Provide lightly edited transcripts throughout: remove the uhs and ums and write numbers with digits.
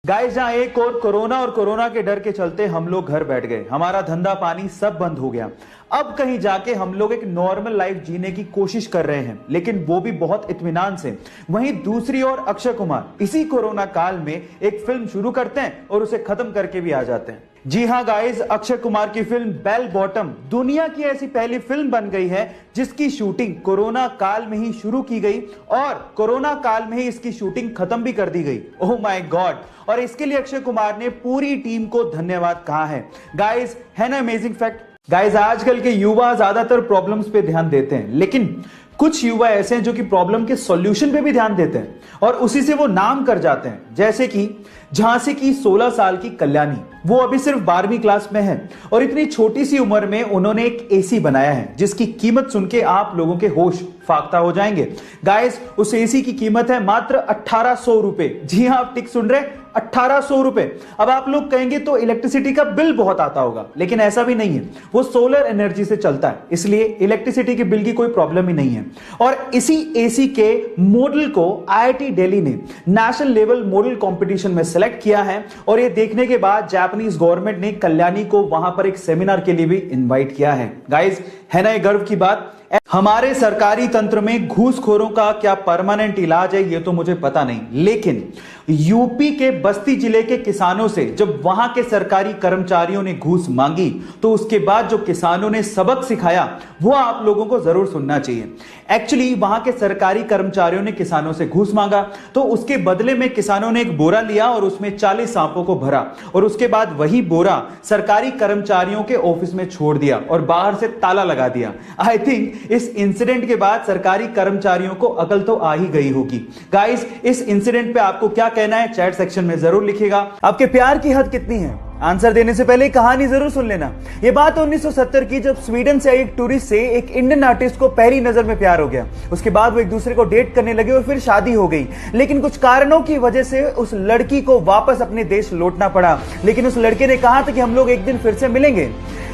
Guys, जहां एक और कोरोना के डर के चलते हम लोग घर बैठ गए, हमारा धंधा पानी सब बंद हो गया। अब कहीं जाके हम लोग एक नॉर्मल लाइफ जीने की कोशिश कर रहे हैं, लेकिन वो भी बहुत इत्मीनान से। वहीं दूसरी ओर अक्षय कुमार इसी कोरोना काल में एक फिल्म शुरू करते हैं और उसे खत्म करके भी आ जाते हैं। जी हां गाइस, अक्षय कुमार की फिल्म बेल बॉटम दुनिया की ऐसी पहली फिल्म बन गई है जिसकी शूटिंग कोरोना काल में ही शुरू की गई और कोरोना काल में ही इसकी शूटिंग खत्म भी कर दी गई। Oh my God! और इसके लिए अक्षय कुमार ने पूरी टीम को धन्यवाद कहा है। गाइस, है ना अमेजिंग फैक्ट? गाइस, आजकल के युवा ज्यादातर प्रॉब्लम्स पे ध्यान देते हैं, लेकिन कुछ युवा ऐसे हैं जो कि प्रॉब्लम के सॉल्यूशन पे भी ध्यान देते हैं और उसी से वो नाम कर जाते हैं। जैसे कि झांसी की 16 साल की कल्याणी, वो अभी सिर्फ 12वीं क्लास में है और इतनी छोटी सी उम्र में उन्होंने एक एसी बनाया है जिसकी कीमत सुन के आप लोगों के होश फाख्ता हो जाएंगे। गाइस, उस एसी की कीमत है मात्र 1800 रुपए। जी हां, आप ठीक सुन रहे, 1800 रुपए। अब आप लोग कहेंगे तो इलेक्ट्रिसिटी का बिल बहुत आता होगा, लेकिन ऐसा भी नहीं है। वो सोलर एनर्जी से चलता है, इसलिए इलेक्ट्रिसिटी के बिल की कोई प्रॉब्लम ही नहीं है। और इसी एसी के मॉडल को आईआईटी दिल्ली ने नेशनल लेवल मॉडल कंपटीशन में सेलेक्ट किया है और ये देखने के बाद जापानीज गवर्नमेंट ने कल्याणी को वहां पर एक सेमिनार के लिए भी इनवाइट किया है। गाइस, है ना ये गर्व की बात? हमारे सरकारी तंत्र में घूसखोरों का क्या परमानेंट इलाज है ये तो मुझे पता नहीं, लेकिन यूपी के बस्ती जिले के किसानों से जब वहां के सरकारी कर्मचारियों ने घूस मांगी तो उसके बाद जो किसानों ने सबक सिखाया वो आप लोगों को जरूर सुनना चाहिए। एक्चुअली वहां के सरकारी कर्मचारियों ने किसानों से घूस मांगा तो उसके बदले में किसानों ने एक बोरा लिया और उसमें 40 सांपों को भरा और उसके बाद वही बोरा सरकारी कर्मचारियों के ऑफिस में छोड़ दिया और बाहर से ताला लगा दिया। आई थिंक इस इंसिडेंट के बाद सरकारी कर्मचारियों को अकल तो आ ही गई होगी। गाइस, इस इंसिडेंट पे आपको क्या कहना है चैट सेक्शन में जरूर लिखिएगा। आपके प्यार की हद कितनी है? आंसर देने से पहले कहानी जरूर सुन लेना। यह बात 1970 की, जब स्वीडन से एक टूरिस्ट से एक इंडियन आर्टिस्ट को पहली नजर में प्यार हो गया। उसके बाद वो एक दूसरे को डेट करने लगे और फिर शादी हो गई, लेकिन कुछ कारणों की वजह से उस लड़की को वापस अपने देश लौटना पड़ा। लेकिन उस लड़के ने कहा था कि हम लोग एक दिन फिर से मिलेंगे।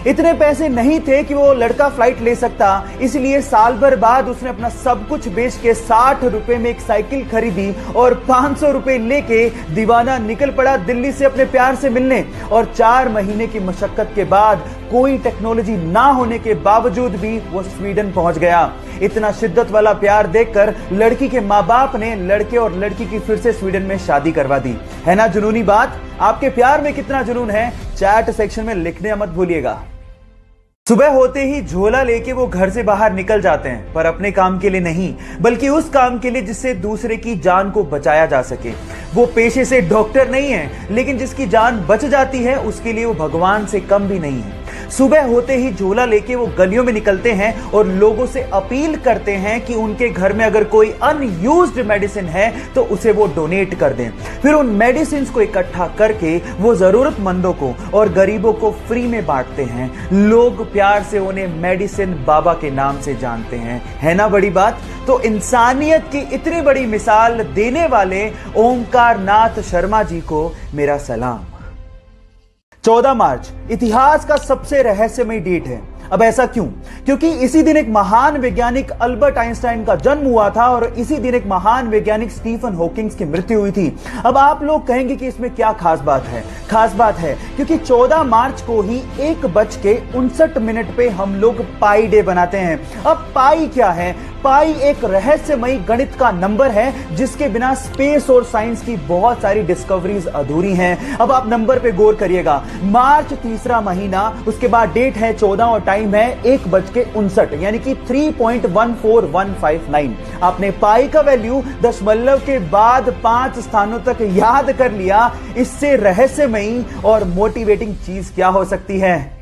इतने पैसे नहीं थे कि वो लड़का फ्लाइट ले सकता, इसलिए साल भर बाद उसने अपना सब कुछ बेच के 60 रुपए में एक साइकिल खरीदी और 500 रुपए लेके दीवाना निकल पड़ा दिल्ली से अपने प्यार से मिलने। और 4 महीने की मशक्कत के बाद कोई टेक्नोलॉजी ना होने के बावजूद भी वो स्वीडन पहुंच गया। इतना शिद्दत वाला प्यार देखकर लड़की के माँ बाप ने लड़के और लड़की की फिर से स्वीडन में शादी करवा दी। है ना जुनूनी बात? आपके प्यार में कितना जुनून है चैट सेक्शन में लिखने मत भूलिएगा। सुबह होते ही झोला लेके वो घर से बाहर निकल जाते हैं, पर अपने काम के लिए नहीं बल्कि उस काम के लिए जिससे दूसरे की जान को बचाया जा सके। वो पेशे से डॉक्टर नहीं है, लेकिन जिसकी जान बच जाती है उसके लिए वो भगवान से कम भी नहीं है। सुबह होते ही झोला लेके वो गलियों में निकलते हैं और लोगों से अपील करते हैं कि उनके घर में अगर कोई अनयूज्ड मेडिसिन है तो उसे वो डोनेट कर दें। फिर उन मेडिसिन को इकट्ठा करके वो जरूरतमंदों को और गरीबों को फ्री में बांटते हैं। लोग प्यार से उन्हें मेडिसिन बाबा के नाम से जानते हैं। है ना बड़ी बात? तो इंसानियत की इतनी बड़ी मिसाल देने वाले ओमकार नाथ शर्मा जी को मेरा सलाम। 14 मार्च इतिहास का सबसे रहस्यमय डेट है। अब ऐसा क्यों? क्योंकि इसी दिन एक महान वैज्ञानिक अल्बर्ट आइंस्टाइन का जन्म हुआ था और इसी दिन एक महान वैज्ञानिक स्टीफन हॉकिंग की मृत्यु हुई थी। अब आप लोग कहेंगे कि इसमें क्या खास बात है? खास बात है क्योंकि 14 मार्च को ही 1:59 पे हम लोग पाई डे बनाते हैं। अब पाई क्या है? पाई एक रहस्यमयी गणित का नंबर है जिसके बिना स्पेस और साइंस की बहुत सारी डिस्कवरीज अधूरी हैं। अब आप नंबर पे गौर करिएगा। मार्च तीसरा महीना, उसके बाद डेट है 14 और टाइम है 1:59, यानी कि 3.14159। आपने पाई का वैल्यू दशमलव के बाद 5 स्थानों तक याद कर लिया। इससे रहस्यमयी और मोटिवेटिंग चीज क्या हो सकती है?